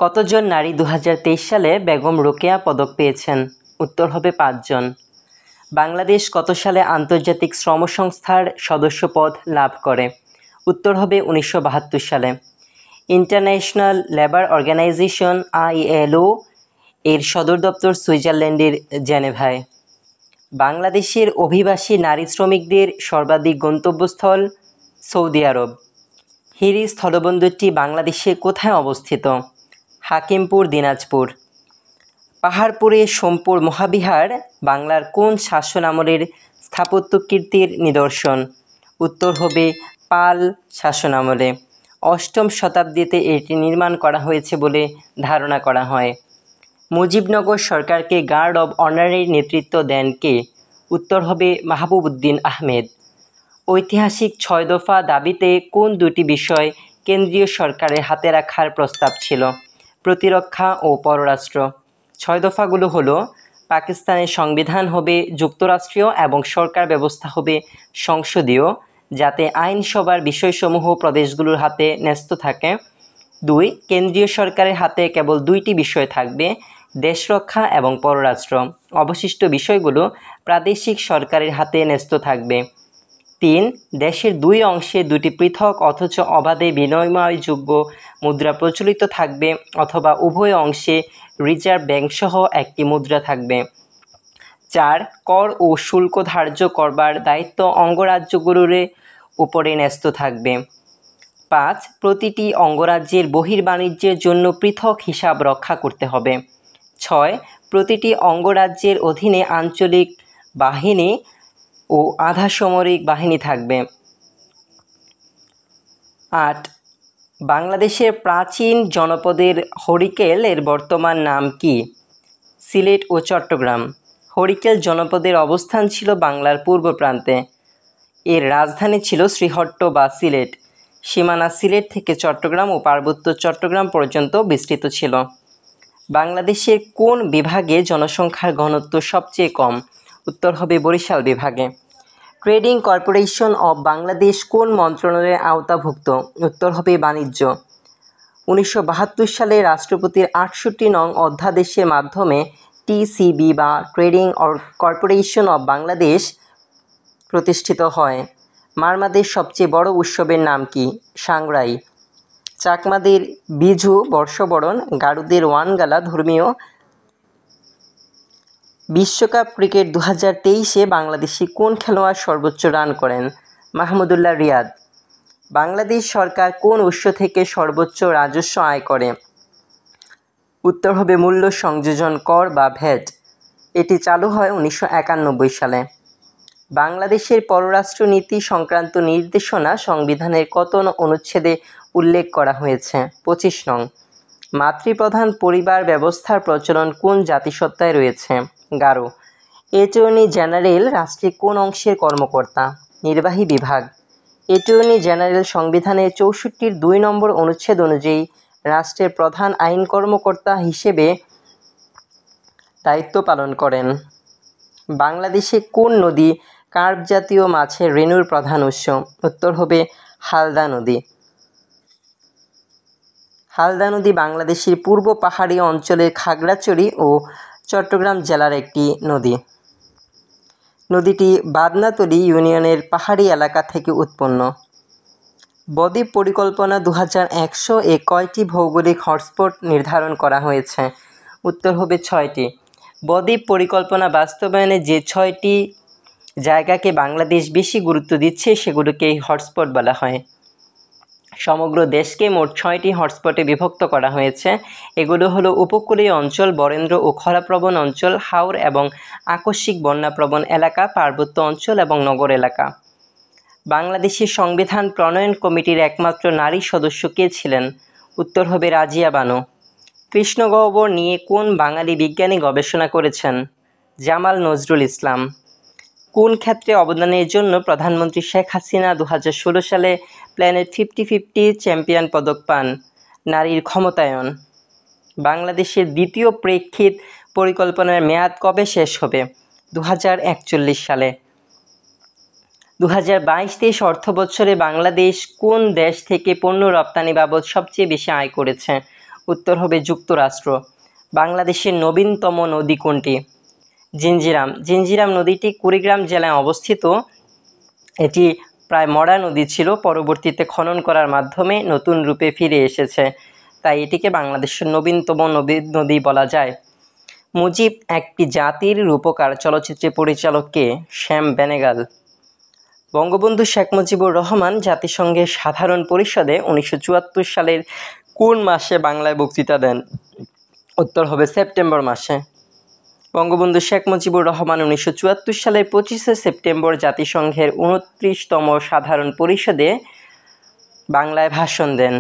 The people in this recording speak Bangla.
কতজন নারী 2023 সালে বেগম রোকেয়া পদক পেয়েছেন? উত্তর হবে 5 জন। বাংলাদেশ কত সালে আন্তর্জাতিক শ্রম সংস্থার সদস্যপদ লাভ করে? উত্তর হবে 1972 সালে। ইন্টারন্যাশনাল লেবার অর্গানাইজেশন ILO এর সদর দপ্তর সুইজারল্যান্ডের জেনেভায়। বাংলাদেশের অভিবাসী নারী শ্রমিকদের সর্বাধিক গন্তব্যস্থল সৌদি আরব। হিরি স্থলবন্দরটি বাংলাদেশে কোথায় অবস্থিত? হাকিমপুর, দিনাজপুর। পাহাড়পুরে সোমপুর মহাবিহার বাংলার কোন শাসন আমলের স্থাপত্য কীর্তির নিদর্শন? উত্তর হবে পাল শাসন আমলে। 8ম শতাব্দীতে এটি নির্মাণ করা হয়েছে বলে ধারণা করা হয়। মুজিবনগর সরকারকে গার্ড অব অনারের নেতৃত্ব দেন কে? উত্তর হবে মাহবুব উদ্দিন আহমেদ। ঐতিহাসিক 6 দফা দাবিতে কোন দুটি বিষয় কেন্দ্রীয় সরকারের হাতে রাখার প্রস্তাব ছিল? প্রতিরক্ষা ও পররাষ্ট্র। 6 দফাগুলো হলো: পাকিস্তানের সংবিধান হবে যুক্তরাষ্ট্রীয় এবং সরকার ব্যবস্থা হবে সংসদীয়, যাতে আইনসভার বিষয়সমূহ প্রদেশগুলোর হাতে ন্যস্ত থাকে। 2. কেন্দ্রীয় সরকারের হাতে কেবল 2টি বিষয় থাকবে: দেশরক্ষা এবং পররাষ্ট্র। অবশিষ্ট বিষয়গুলো প্রাদেশিক সরকারের হাতে ন্যস্ত থাকবে। 3. দেশের 2 অংশে 2টি পৃথক অথচ অবাধে বিনিময়যোগ্য মুদ্রা প্রচলিত থাকবে, অথবা উভয় অংশে রিজার্ভ ব্যাংকসহ একটি মুদ্রা থাকবে। 4. কর ও শুল্ক ধার্য করবার দায়িত্ব অঙ্গরাজ্যগুলোর উপরে ন্যস্ত থাকবে। 5. প্রতিটি অঙ্গরাজ্যের বহির্বাণিজ্যের জন্য পৃথক হিসাব রক্ষা করতে হবে। 6. প্রতিটি অঙ্গরাজ্যের অধীনে আঞ্চলিক বাহিনী ও আধা সামরিক বাহিনী থাকবে। 8. বাংলাদেশের প্রাচীন জনপদের হরিকেল এর বর্তমান নাম কি? সিলেট ও চট্টগ্রাম। হরিকেল জনপদের অবস্থান ছিল বাংলার পূর্ব প্রান্তে। এর রাজধানী ছিল শ্রীহট্ট বা সিলেট। সীমানা সিলেট থেকে চট্টগ্রাম ও পার্বত্য চট্টগ্রাম পর্যন্ত বিস্তৃত ছিল। বাংলাদেশের কোন বিভাগে জনসংখ্যার ঘনত্ব সবচেয়ে কম? উত্তর হবে বরিশাল বিভাগে। ট্রেডিং কর্পোরেশন অব বাংলাদেশ কোন মন্ত্রণালয়ের আওতাভুক্ত? উত্তর হবে বাণিজ্য। 1972 সালে রাষ্ট্রপতির 68 নং অধ্যাদেশের মাধ্যমে TCB বা ট্রেডিং কর্পোরেশন অব বাংলাদেশ প্রতিষ্ঠিত হয়। মারমাদের সবচেয়ে বড় উৎসবের নাম কি? সাংগ্রাই। চাকমাদের বিজু বর্ষবরণ, গারুদের ওয়ানগালা ধর্মীয়। বিশ্বকাপ ক্রিকেট 2023-এ বাংলাদেশি কোন খেলোয়াড় সর্বোচ্চ রান করেন? মাহমুদুল্লাহ রিয়াদ। বাংলাদেশ সরকার কোন উৎস থেকে সর্বোচ্চ রাজস্ব আয় করে? উত্তর হবে মূল্য সংযোজন কর বা ভ্যাট। এটি চালু হয় 1991 সালে। বাংলাদেশের পররাষ্ট্র নীতি সংক্রান্ত নির্দেশনা সংবিধানের কত অনুচ্ছেদে উল্লেখ করা হয়েছে? 25 নং। মাতৃপ্রধান পরিবার ব্যবস্থার প্রচলন কোন জাতিসত্তায় রয়েছে? গারো। অ্যাটর্নি জেনারেল রাষ্ট্রের কোন অংশের কর্মকর্তা? নির্বাহী বিভাগ। অ্যাটর্নি জেনারেল সংবিধানের 64-র 2 নম্বর অনুচ্ছেদ অনুযায়ী রাষ্ট্রের প্রধান আইন কর্মকর্তা হিসেবে দায়িত্ব পালন করেন। বাংলাদেশে কোন নদী কার্প জাতীয় মাছের রেণুর প্রধান উৎস? উত্তর হবে হালদা নদী। হালদা নদী বাংলাদেশের পূর্ব পাহাড়ি অঞ্চলের খাগড়াছড়ি ও চট্টগ্রাম জেলার একটি নদী। নদীটি বাদনাতলী ইউনিয়নের পাহাড়ি এলাকা থেকে উৎপন্ন। বদ্বীপ পরিকল্পনা 2100-এ কয়টি ভৌগোলিক হটস্পট নির্ধারণ করা হয়েছে? উত্তর হবে 6টি। বদ্বীপ পরিকল্পনা বাস্তবায়নে যে 6টি জায়গাকে বাংলাদেশ বেশি গুরুত্ব দিচ্ছে সেগুলোকেই হটস্পট বলা হয়। সমগ্র দেশকে মোট 6টি হটস্পটে বিভক্ত করা হয়েছে। এগুলো হলো উপকূলীয় অঞ্চল, বরেন্দ্র ও খরাপ্রবণ অঞ্চল, হাওর এবং আকস্মিক বন্যাপ্রবণ এলাকা, পার্বত্য অঞ্চল এবং নগর এলাকা। বাংলাদেশের সংবিধান প্রণয়ন কমিটির একমাত্র নারী সদস্য কে ছিলেন? উত্তর হবে রাজিয়া বানু। কৃষ্ণগহ্বর নিয়ে কোন বাঙালি বিজ্ঞানী গবেষণা করেছেন? জামাল নজরুল ইসলাম। কোন ক্ষেত্রে অবদানের জন্য প্রধানমন্ত্রী শেখ হাসিনা 2016 সালে প্ল্যানেট 50-50 চ্যাম্পিয়ন পদক পান? নারীর ক্ষমতায়ন। বাংলাদেশের দ্বিতীয় প্রেক্ষিত পরিকল্পনার মেয়াদ কবে শেষ হবে? 2041 সালে। 2022-23 অর্থবছরে বাংলাদেশ কোন দেশ থেকে পণ্য রপ্তানি বাবদ সবচেয়ে বেশি আয় করেছে? উত্তর হবে যুক্তরাষ্ট্র। বাংলাদেশের নবীনতম নদী কোনটি? জিঞ্জিরাম। জিঞ্জিরাম নদীটি কুড়িগ্রাম জেলায় অবস্থিত। এটি প্রায় মরা নদী ছিল, পরবর্তীতে খনন করার মাধ্যমে নতুন রূপে ফিরে এসেছে, তাই এটিকে বাংলাদেশের নবীনতম নদী বলা যায়। মুজিব একটি জাতির রূপকার চলচ্চিত্রের পরিচালক কে? শ্যাম বেনেগাল। বঙ্গবন্ধু শেখ মুজিবুর রহমান জাতিসংঘের সাধারণ পরিষদে 1974 সালের কোন মাসে বাংলায় বক্তৃতা দেন? উত্তর হবে সেপ্টেম্বর মাসে। বঙ্গবন্ধু শেখ মুজিবুর রহমান 1974 সালের 25শে সেপ্টেম্বর জাতিসংঘের 29তম সাধারণ পরিষদে বাংলায় ভাষণ দেন।